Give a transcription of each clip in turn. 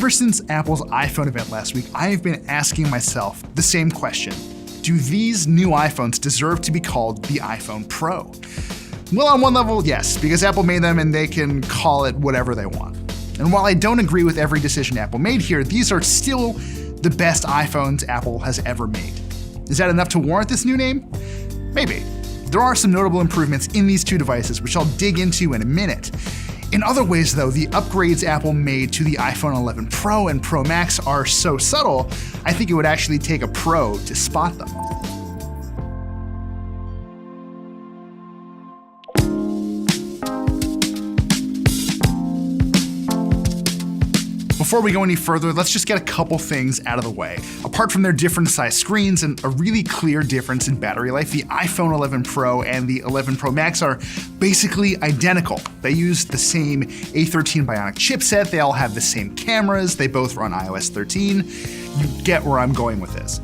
Ever since Apple's iPhone event last week, I have been asking myself the same question. Do these new iPhones deserve to be called the iPhone Pro? Well, on one level, yes, because Apple made them and they can call it whatever they want. And while I don't agree with every decision Apple made here, these are still the best iPhones Apple has ever made. Is that enough to warrant this new name? Maybe. There are some notable improvements in these two devices, which I'll dig into in a minute. In other ways, though, the upgrades Apple made to the iPhone 11 Pro and Pro Max are so subtle, I think it would actually take a pro to spot them. Before we go any further, let's just get a couple things out of the way. Apart from their different size screens and a really clear difference in battery life, the iPhone 11 Pro and the 11 Pro Max are basically identical. They use the same A13 Bionic chipset, they all have the same cameras, they both run iOS 13. You get where I'm going with this.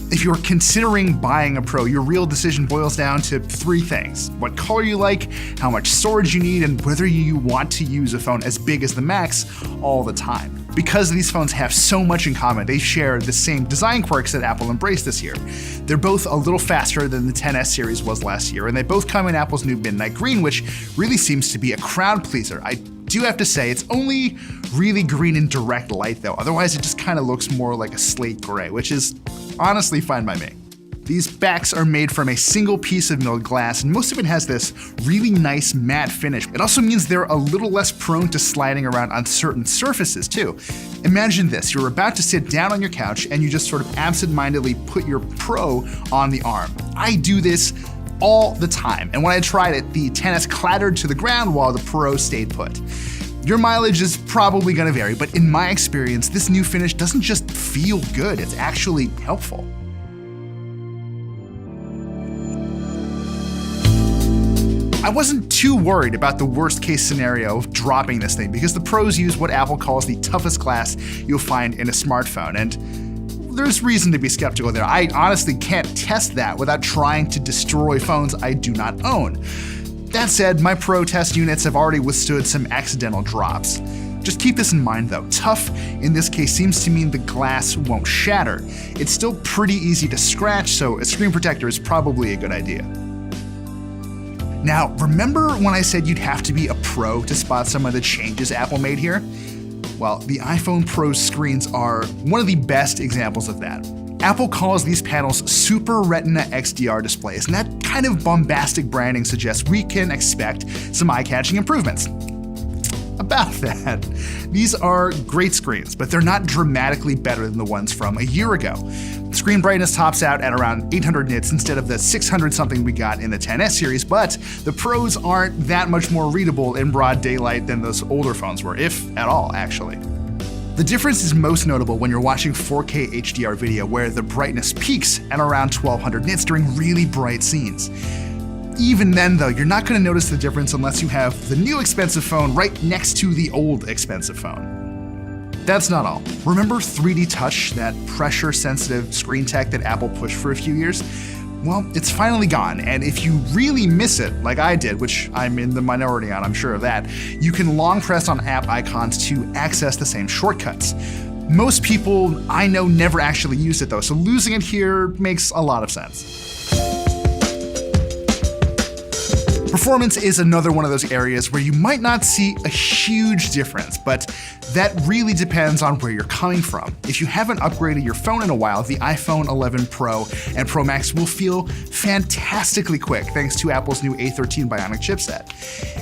If you're considering buying a Pro, your real decision boils down to three things: what color you like, how much storage you need, and whether you want to use a phone as big as the Max all the time. Because these phones have so much in common, they share the same design quirks that Apple embraced this year. They're both a little faster than the XS series was last year, and they both come in Apple's new Midnight Green, which really seems to be a crowd pleaser. I do have to say, it's only really green in direct light though, otherwise it just kind of looks more like a slate gray, which is honestly fine by me. These backs are made from a single piece of milled glass, and most of it has this really nice matte finish. It also means they're a little less prone to sliding around on certain surfaces too. Imagine this, you're about to sit down on your couch and you just sort of absentmindedly put your Pro on the arm. I do this all the time, and when I tried it, the XS clattered to the ground while the Pro stayed put. Your mileage is probably gonna vary, but in my experience, this new finish doesn't just feel good, it's actually helpful. I wasn't too worried about the worst case scenario of dropping this thing because the Pros use what Apple calls the toughest glass you'll find in a smartphone, and there's reason to be skeptical there. I honestly can't test that without trying to destroy phones I do not own. That said, my Pro test units have already withstood some accidental drops. Just keep this in mind though, tough in this case seems to mean the glass won't shatter. It's still pretty easy to scratch, so a screen protector is probably a good idea. Now, remember when I said you'd have to be a pro to spot some of the changes Apple made here? Well, the iPhone Pro screens are one of the best examples of that. Apple calls these panels Super Retina XDR displays, and that kind of bombastic branding suggests we can expect some eye-catching improvements. About that, these are great screens, but they're not dramatically better than the ones from a year ago. Screen brightness tops out at around 800 nits instead of the 600 something we got in the XS series, but the Pros aren't that much more readable in broad daylight than those older phones were, if at all, actually. The difference is most notable when you're watching 4K HDR video, where the brightness peaks at around 1200 nits during really bright scenes. Even then though, you're not going to notice the difference unless you have the new expensive phone right next to the old expensive phone. That's not all. Remember 3D Touch, that pressure-sensitive screen tech that Apple pushed for a few years? Well, it's finally gone, and if you really miss it, like I did, which I'm in the minority on, I'm sure of that, you can long press on app icons to access the same shortcuts. Most people I know never actually used it though, so losing it here makes a lot of sense. Performance is another one of those areas where you might not see a huge difference, but that really depends on where you're coming from. If you haven't upgraded your phone in a while, the iPhone 11 Pro and Pro Max will feel fantastically quick thanks to Apple's new A13 Bionic chipset.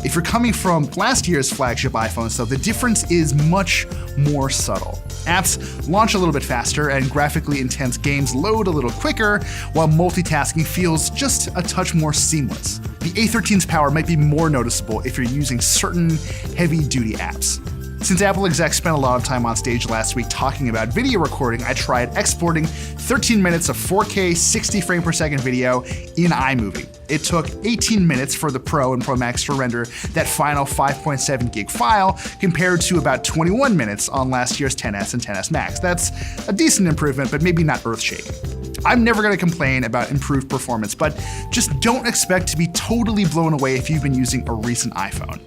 If you're coming from last year's flagship iPhones though, the difference is much more subtle. Apps launch a little bit faster and graphically intense games load a little quicker, while multitasking feels just a touch more seamless. The A13's power might be more noticeable if you're using certain heavy-duty apps. Since Apple execs spent a lot of time on stage last week talking about video recording, I tried exporting 13 minutes of 4K 60 frame per second video in iMovie. It took 18 minutes for the Pro and Pro Max to render that final 5.7 gig file, compared to about 21 minutes on last year's XS and XS Max. That's a decent improvement, but maybe not earth-shaking. I'm never gonna complain about improved performance, but just don't expect to be totally blown away if you've been using a recent iPhone.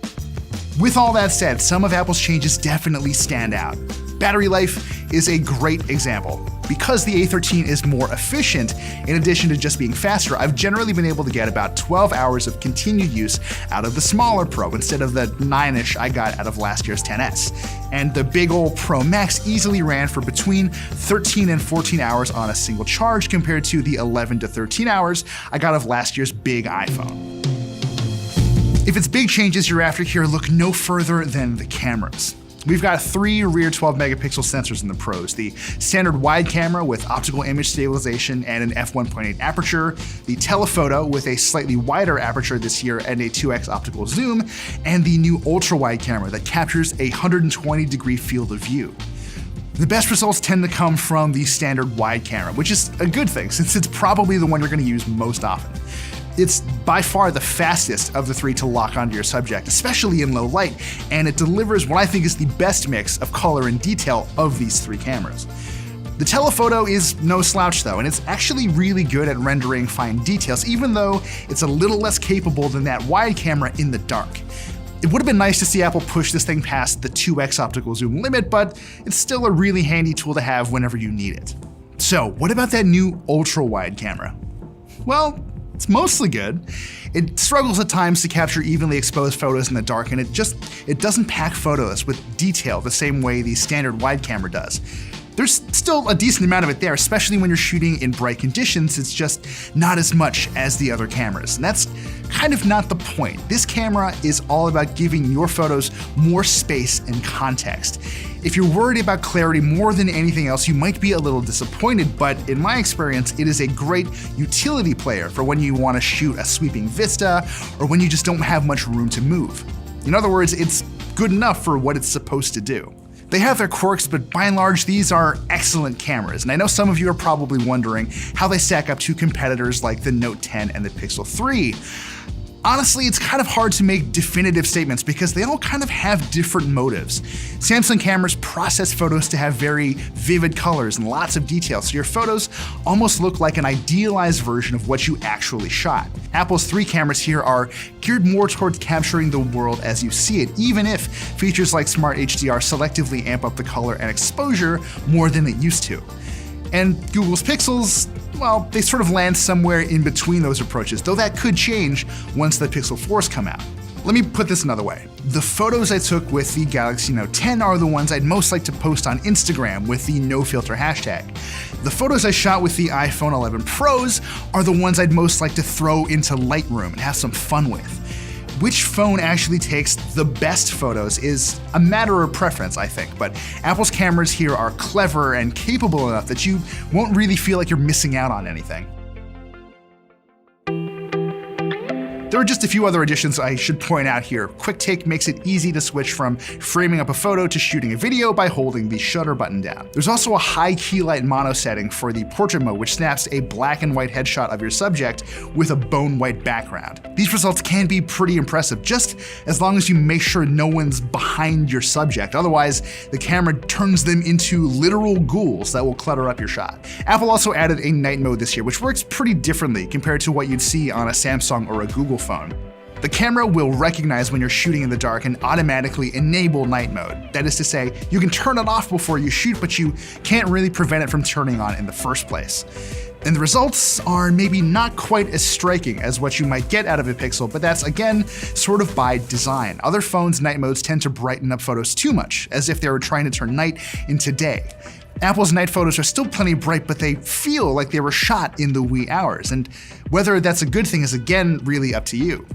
With all that said, some of Apple's changes definitely stand out. Battery life is a great example. Because the A13 is more efficient, in addition to just being faster, I've generally been able to get about 12 hours of continued use out of the smaller Pro instead of the 9-ish I got out of last year's XS. And the big ol' Pro Max easily ran for between 13 and 14 hours on a single charge compared to the 11 to 13 hours I got of last year's big iPhone. If it's big changes you're after here, look no further than the cameras. We've got 3 rear 12 megapixel sensors in the Pros, the standard wide camera with optical image stabilization and an f1.8 aperture, the telephoto with a slightly wider aperture this year and a 2x optical zoom, and the new ultra-wide camera that captures a 120-degree field of view. The best results tend to come from the standard wide camera, which is a good thing since it's probably the one you're going to use most often. It's by far the fastest of the 3 to lock onto your subject, especially in low light, and it delivers what I think is the best mix of color and detail of these 3 cameras. The telephoto is no slouch though, and it's actually really good at rendering fine details, even though it's a little less capable than that wide camera in the dark. It would have been nice to see Apple push this thing past the 2x optical zoom limit, but it's still a really handy tool to have whenever you need it. So what about that new ultra-wide camera? Well, it's mostly good. It struggles at times to capture evenly exposed photos in the dark, and it doesn't pack photos with detail the same way the standard wide camera does. There's still a decent amount of it there, especially when you're shooting in bright conditions. It's just not as much as the other cameras, and that's kind of not the point. This camera is all about giving your photos more space and context. If you're worried about clarity more than anything else, you might be a little disappointed, but in my experience, it is a great utility player for when you want to shoot a sweeping vista or when you just don't have much room to move. In other words, it's good enough for what it's supposed to do. They have their quirks, but by and large, these are excellent cameras, and I know some of you are probably wondering how they stack up to competitors like the Note 10 and the Pixel 3. Honestly, it's kind of hard to make definitive statements because they all kind of have different motives. Samsung cameras process photos to have very vivid colors and lots of detail, so your photos almost look like an idealized version of what you actually shot. Apple's 3 cameras here are geared more towards capturing the world as you see it, even if features like Smart HDR selectively amp up the color and exposure more than it used to. And Google's Pixels, well, they sort of land somewhere in between those approaches, though that could change once the Pixel 4s come out. Let me put this another way. The photos I took with the Galaxy Note 10 are the ones I'd most like to post on Instagram with the no-filter hashtag. The photos I shot with the iPhone 11 Pros are the ones I'd most like to throw into Lightroom and have some fun with. Which phone actually takes the best photos is a matter of preference, I think, but Apple's cameras here are clever and capable enough that you won't really feel like you're missing out on anything. There are just a few other additions I should point out here. QuickTake makes it easy to switch from framing up a photo to shooting a video by holding the shutter button down. There's also a high key light mono setting for the portrait mode, which snaps a black and white headshot of your subject with a bone white background. These results can be pretty impressive, just as long as you make sure no one's behind your subject. Otherwise, the camera turns them into literal ghouls that will clutter up your shot. Apple also added a night mode this year, which works pretty differently compared to what you'd see on a Samsung or a Google phone. The camera will recognize when you're shooting in the dark and automatically enable night mode. That is to say, you can turn it off before you shoot, but you can't really prevent it from turning on in the first place. And the results are maybe not quite as striking as what you might get out of a Pixel, but that's again sort of by design. Other phones' night modes tend to brighten up photos too much, as if they were trying to turn night into day. Apple's night photos are still plenty bright, but they feel like they were shot in the wee hours, and whether that's a good thing is again really up to you.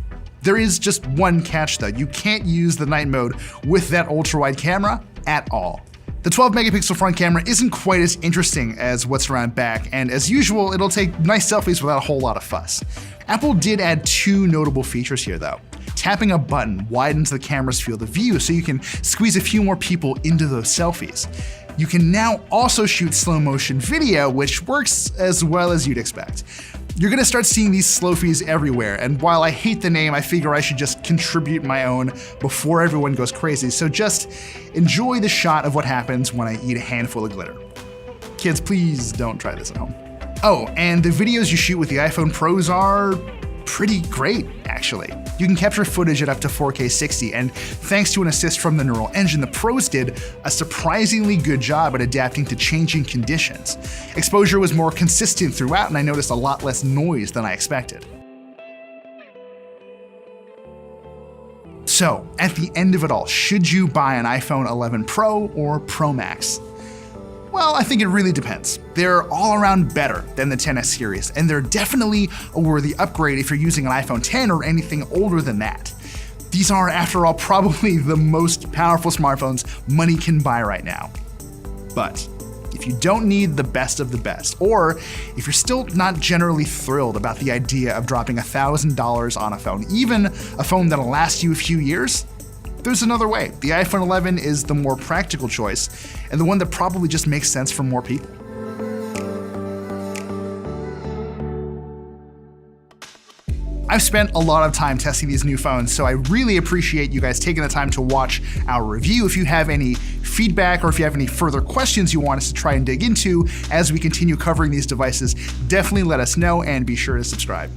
There is just one catch though, you can't use the night mode with that ultra-wide camera at all. The 12 megapixel front camera isn't quite as interesting as what's around back, and as usual, it'll take nice selfies without a whole lot of fuss. Apple did add 2 notable features here though. Tapping a button widens the camera's field of view so you can squeeze a few more people into those selfies. You can now also shoot slow motion video, which works as well as you'd expect. You're gonna start seeing these Slofies everywhere, and while I hate the name, I figure I should just contribute my own before everyone goes crazy, so just enjoy the shot of what happens when I eat a handful of glitter. Kids, please don't try this at home. Oh, and the videos you shoot with the iPhone Pros are pretty great, actually. You can capture footage at up to 4K 60, and thanks to an assist from the neural engine, the pros did a surprisingly good job at adapting to changing conditions. Exposure was more consistent throughout, and I noticed a lot less noise than I expected. So, at the end of it all, should you buy an iPhone 11 Pro or Pro Max? Well, I think it really depends. They're all around better than the XS series, and they're definitely a worthy upgrade if you're using an iPhone 10 or anything older than that. These are, after all, probably the most powerful smartphones money can buy right now. But if you don't need the best of the best, or if you're still not generally thrilled about the idea of dropping $1,000 on a phone, even a phone that'll last you a few years, there's another way. The iPhone 11 is the more practical choice, and the one that probably just makes sense for more people. I've spent a lot of time testing these new phones, so I really appreciate you guys taking the time to watch our review. If you have any feedback or if you have any further questions you want us to try and dig into as we continue covering these devices, definitely let us know and be sure to subscribe.